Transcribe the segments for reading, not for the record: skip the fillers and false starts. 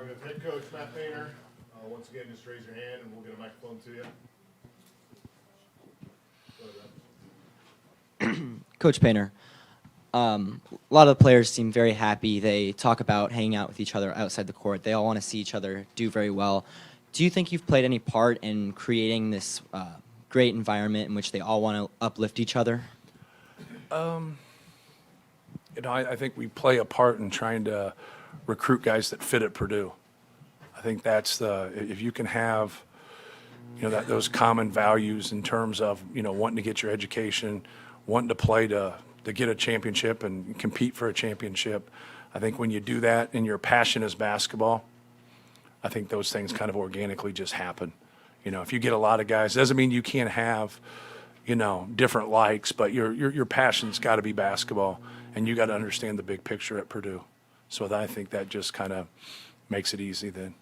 with head coach Matt Painter. Once again, just raise your hand and we'll get a microphone to you. Go ahead. Coach Painter, a lot of the players seem very happy. They talk about hanging out with each other outside the court. They all want to see each other do very well. Do you think you've played any part in creating this great environment in which they all want to uplift each other? I think we play a part in trying to recruit guys that fit at Purdue. I think that's if you can have, those common values in terms of, wanting to get your education, wanting to play to get a championship and compete for a championship. I think when you do that and your passion is basketball, I think those things kind of organically just happen. If you get a lot of guys, it doesn't mean you can't have, different likes, but your passion's got to be basketball, and you got to understand the big picture at Purdue. So I think that just kind of makes it easy then.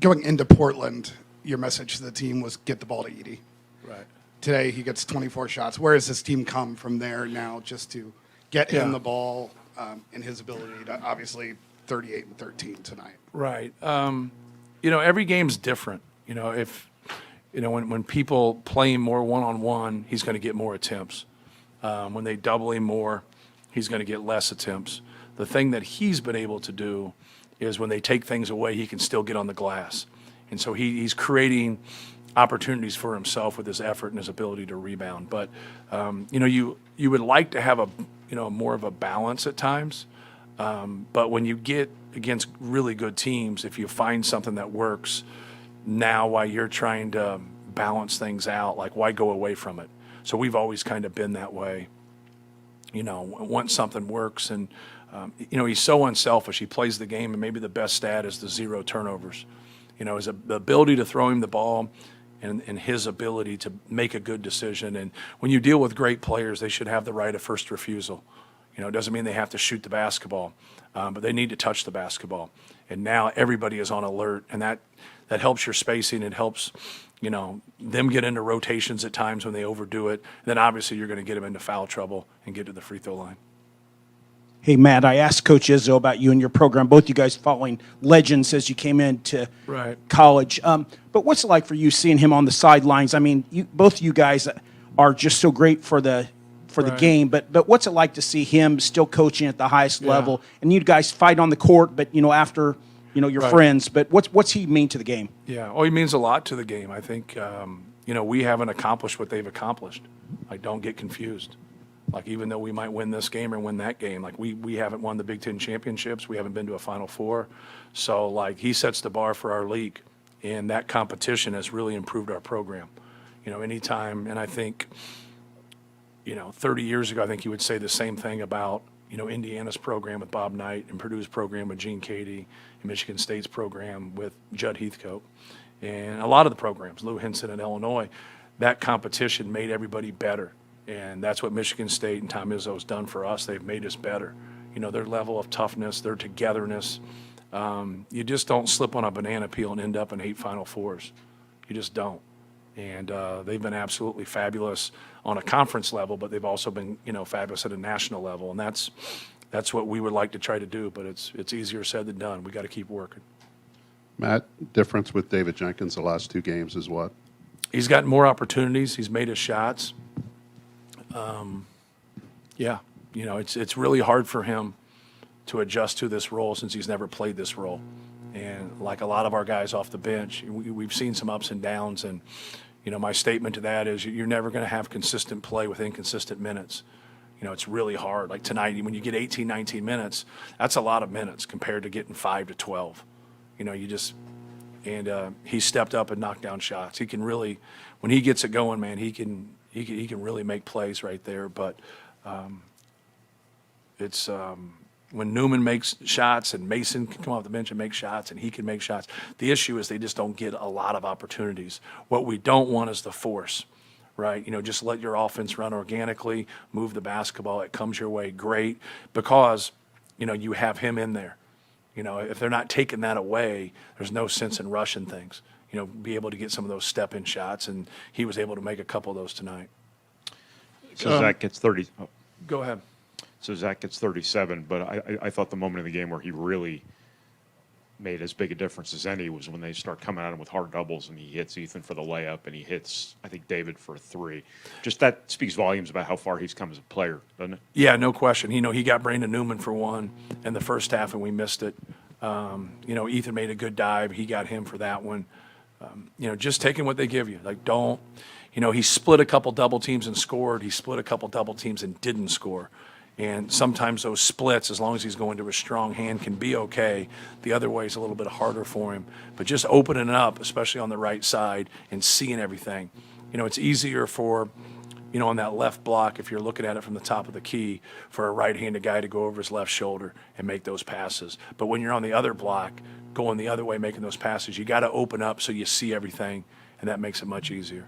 Going into Portland, your message to the team was get the ball to Edey. Right. Today he gets 24 shots. Where has this team come from there now just to get him the ball and his ability to obviously 38 and 13 tonight? Right. Every game's different. When people play him more one-on-one, he's going to get more attempts. When they double him more, he's going to get less attempts. The thing that he's been able to do is when they take things away, he can still get on the glass. And so he's creating opportunities for himself with his effort and his ability to rebound. But, you would like to have more of a balance at times. But when you get against really good teams, if you find something that works now while you're trying to balance things out, like why go away from it? So we've always kind of been that way. Once something works and, he's so unselfish. He plays the game, and maybe the best stat is the 0 turnovers. His ability to throw him the ball and his ability to make a good decision. And when you deal with great players, they should have the right of first refusal. It doesn't mean they have to shoot the basketball, but they need to touch the basketball. And now everybody is on alert, and that helps your spacing. It helps, them get into rotations at times when they overdo it. And then obviously you're going to get them into foul trouble and get to the free throw line. Hey, Matt, I asked Coach Izzo about you and your program, both you guys following legends as you came into college. But what's it like for you seeing him on the sidelines? I mean, both of you guys are just so great for the game, but what's it like to see him still coaching at the highest level, and you guys fight on the court, but after your friends, but what's he mean to the game? Yeah, he means a lot to the game. I think we haven't accomplished what they've accomplished. Don't get confused. Even though we might win this game or win that game, we haven't won the Big Ten championships, we haven't been to a Final Four. So he sets the bar for our league, and that competition has really improved our program. Anytime, and I think 30 years ago, I think you would say the same thing about, Indiana's program with Bob Knight and Purdue's program with Gene Cady and Michigan State's program with Judd Heathcote. And a lot of the programs, Lou Henson in Illinois, that competition made everybody better. And that's what Michigan State and Tom Izzo has done for us. They've made us better. Their level of toughness, their togetherness. You just don't slip on a banana peel and end up in 8 Final Fours. You just don't. And they've been absolutely fabulous on a conference level, but they've also been, fabulous at a national level. And that's what we would like to try to do, but it's easier said than done. We got to keep working. Matt, difference with David Jenkins the last 2 games is what? He's gotten more opportunities. He's made his shots. It's really hard for him to adjust to this role since he's never played this role. And like a lot of our guys off the bench, we've seen some ups and downs. And, my statement to that is you're never going to have consistent play with inconsistent minutes. It's really hard. Like tonight, when you get 18, 19 minutes, that's a lot of minutes compared to getting 5 to 12. He stepped up and knocked down shots. He can really, when he gets it going, man, he can really make plays right there. But it's when Newman makes shots and Mason can come off the bench and make shots and he can make shots. The issue is they just don't get a lot of opportunities. What we don't want is the force, right? Just let your offense run organically, move the basketball. It comes your way, great, because, you have him in there. If they're not taking that away, there's no sense in rushing things. Be able to get some of those step-in shots, and he was able to make a couple of those tonight. So Zach gets 30. Go ahead. So Zach gets 37, but I thought the moment in the game where he really made as big a difference as any was when they start coming at him with hard doubles and he hits Ethan for the layup and he hits, I think, David for a three. Just that speaks volumes about how far he's come as a player, doesn't it? Yeah, no question. He got Brandon Newman for one in the first half and we missed it. Ethan made a good dive. He got him for that one. Just taking what they give you. Like, don't, he split a couple double teams and scored. He split a couple double teams and didn't score. And sometimes those splits, as long as he's going to a strong hand, can be okay. The other way is a little bit harder for him. But just opening it up, especially on the right side, and seeing everything. It's easier for, on that left block, if you're looking at it from the top of the key, for a right-handed guy to go over his left shoulder and make those passes. But when you're on the other block, going the other way, making those passes, you got to open up so you see everything, and that makes it much easier.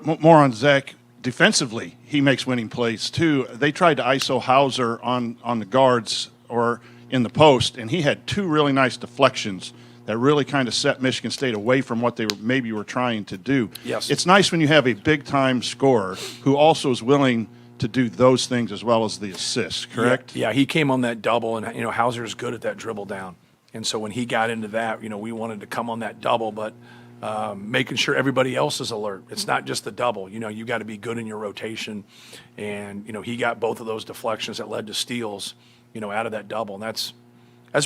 More on Zach. Defensively, he makes winning plays too. They tried to ISO Hauser on the guards or in the post, and he had two really nice deflections that really kind of set Michigan State away from what they were trying to do. Yes. It's nice when you have a big-time scorer who also is willing to do those things as well as the assists, correct? Yeah, he came on that double, and, Hauser is good at that dribble down. And so when he got into that, we wanted to come on that double, but making sure everybody else is alert. It's not just the double. You got to be good in your rotation. And, he got both of those deflections that led to steals, out of that double. And that's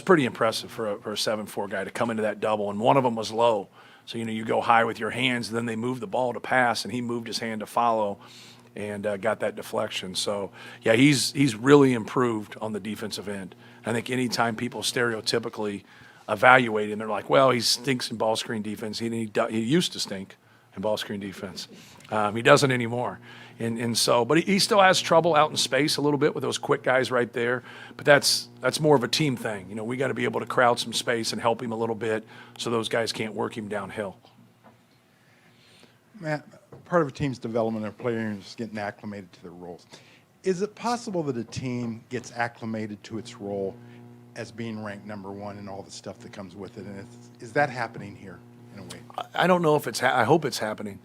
pretty impressive for a 7'4" guy to come into that double. And one of them was low. So, you go high with your hands, and then they move the ball to pass, and he moved his hand to follow and got that deflection. So, yeah, he's really improved on the defensive end. I think anytime people stereotypically evaluate him, they're like, well, he stinks in ball screen defense. He used to stink in ball screen defense. He doesn't anymore. And so, but he still has trouble out in space a little bit with those quick guys right there. But that's more of a team thing. We got to be able to crowd some space and help him a little bit so those guys can't work him downhill. Matt, part of a team's development of players is getting acclimated to their roles. Is it possible that a team gets acclimated to its role as being ranked number one and all the stuff that comes with it? And is that happening here in a way? I don't know if it's I hope it's happening.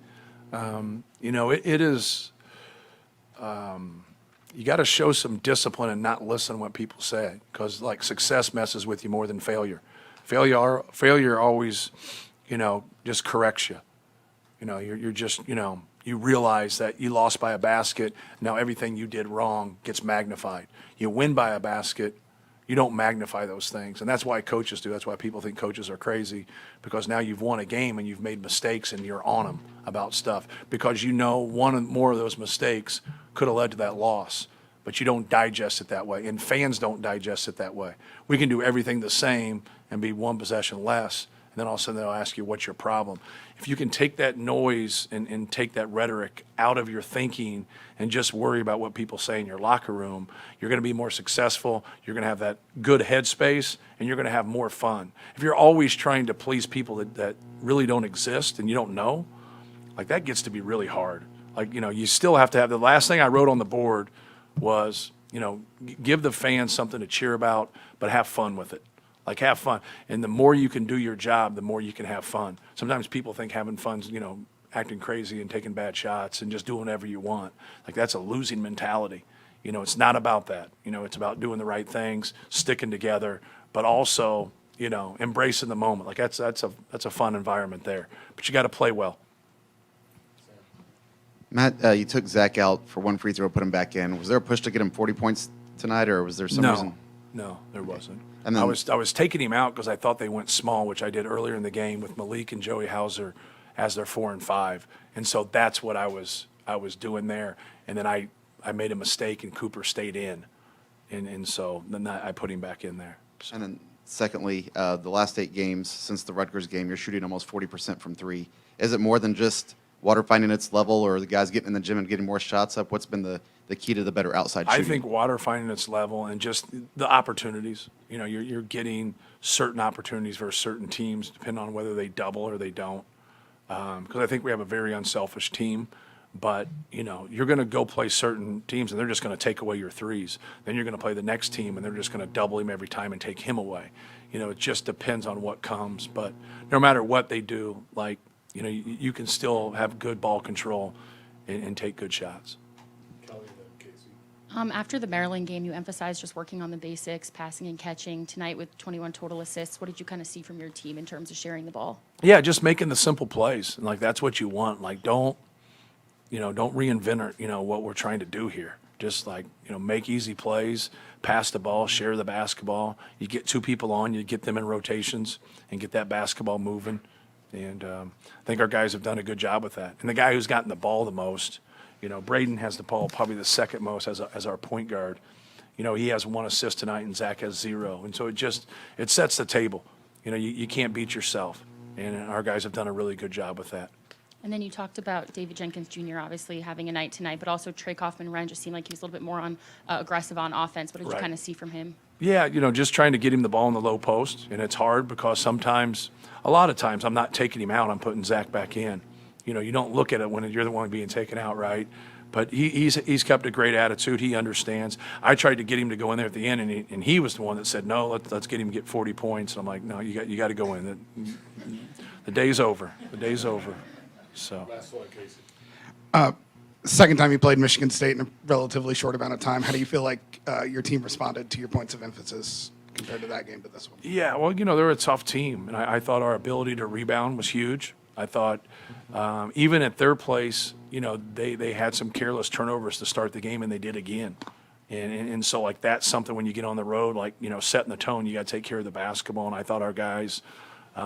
It is. You got to show some discipline and not listen to what people say, because like success messes with you more than failure. Failure always, just corrects you. You're just, you realize that you lost by a basket. Now everything you did wrong gets magnified. You win by a basket. You don't magnify those things. And that's why coaches do. That's why people think coaches are crazy, because now you've won a game and you've made mistakes and you're on them about stuff because one or more of those mistakes could have led to that loss. But you don't digest it that way. And fans don't digest it that way. We can do everything the same and be one possession less, and then all of a sudden they'll ask you, what's your problem? If you can take that noise and take that rhetoric out of your thinking and just worry about what people say in your locker room, you're going to be more successful, you're going to have that good headspace, and you're going to have more fun. If you're always trying to please people that really don't exist and you don't know, like that gets to be really hard. Like, you still have to have, the last thing I wrote on the board was, give the fans something to cheer about, but have fun with it. Like, have fun. And the more you can do your job, the more you can have fun. Sometimes people think having fun's, acting crazy and taking bad shots and just doing whatever you want. Like, that's a losing mentality. It's not about that. It's about doing the right things, sticking together, but also, embracing the moment. Like, that's a fun environment there. But you got to play well. Matt, you took Zach out for one free throw, put him back in. Was there a push to get him 40 points tonight, or was there some reason? No, there wasn't. And then, I was taking him out because I thought they went small, which I did earlier in the game with Malik and Joey Hauser as their 4 and 5, and so that's what I was doing there. And then I made a mistake, and Cooper stayed in, and so then I put him back in there. So. And then secondly, the last 8 games since the Rutgers game, you're shooting almost 40% from 3. Is it more than just water finding its level, or the guys getting in the gym and getting more shots up? What's been the key to the better outside shooting? I think water finding its level and just the opportunities. You're getting certain opportunities versus certain teams, depending on whether they double or they don't. Because I think we have a very unselfish team. But, you're going to go play certain teams, and they're just going to take away your threes. Then you're going to play the next team, and they're just going to double him every time and take him away. It just depends on what comes. But no matter what they do, like, you can still have good ball control and take good shots. Kelly and then Casey. After the Maryland game, you emphasized just working on the basics, passing and catching. Tonight with 21 total assists, what did you kind of see from your team in terms of sharing the ball? Yeah, just making the simple plays. And like, that's what you want. Like, don't reinvent, what we're trying to do here. Just like, make easy plays, pass the ball, share the basketball. You get two people on, you get them in rotations and get that basketball moving. And I think our guys have done a good job with that. And the guy who's gotten the ball the most, Braden has the ball probably the second most as our point guard. He has 1 assist tonight and Zach has 0. And so it sets the table. You can't beat yourself. And our guys have done a really good job with that. And then you talked about David Jenkins Jr. obviously having a night tonight, but also Trey Kaufman-Wren just seemed like he was a little bit more on aggressive on offense. What did you kind of see from him? Yeah, just trying to get him the ball in the low post. And it's hard because a lot of times, I'm not taking him out. I'm putting Zach back in. You don't look at it when you're the one being taken out, right? But he's kept a great attitude. He understands. I tried to get him to go in there at the end, and he was the one that said, no, let's get him to get 40 points. And I'm like, no, you got to go in. The day's over. The day's over. So. Last one, Casey. Second time you played Michigan State in a relatively short amount of time. How do you feel like your team responded to your points of emphasis compared to that game to this one? Yeah, well, they're a tough team, and I thought our ability to rebound was huge. I thought even at their place, they had some careless turnovers to start the game, and they did again. And so, like, that's something when you get on the road, like, setting the tone, you got to take care of the basketball. And I thought our guys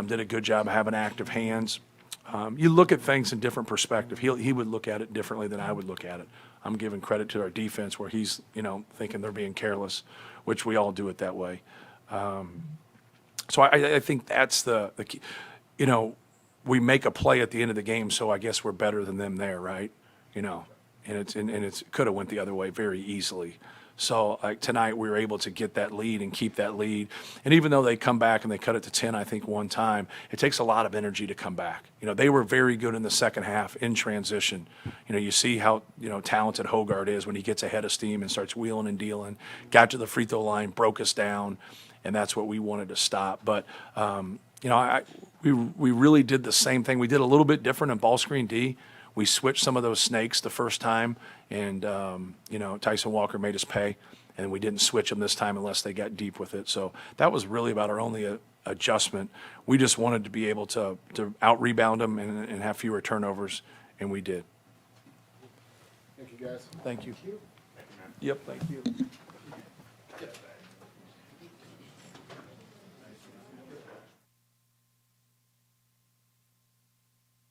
did a good job of having active hands. You look at things in different perspective. He would look at it differently than I would look at it. I'm giving credit to our defense where he's, thinking they're being careless, which we all do it that way. So I think that's the key. We make a play at the end of the game, so I guess we're better than them there, right? And it could have went the other way very easily. So like tonight, we were able to get that lead and keep that lead. And even though they come back and they cut it to 10, I think one time, it takes a lot of energy to come back. They were very good in the second half in transition. You see how talented Hogard is when he gets ahead of steam and starts wheeling and dealing. Got to the free throw line, broke us down, and that's what we wanted to stop. But we really did the same thing. We did a little bit different in ball screen D. We switched some of those snakes the first time, and Tyson Walker made us pay, and we didn't switch them this time unless they got deep with it. So that was really about our only adjustment. We just wanted to be able to out-rebound them and have fewer turnovers, and we did. Thank you, guys. Thank you. Yep, thank you.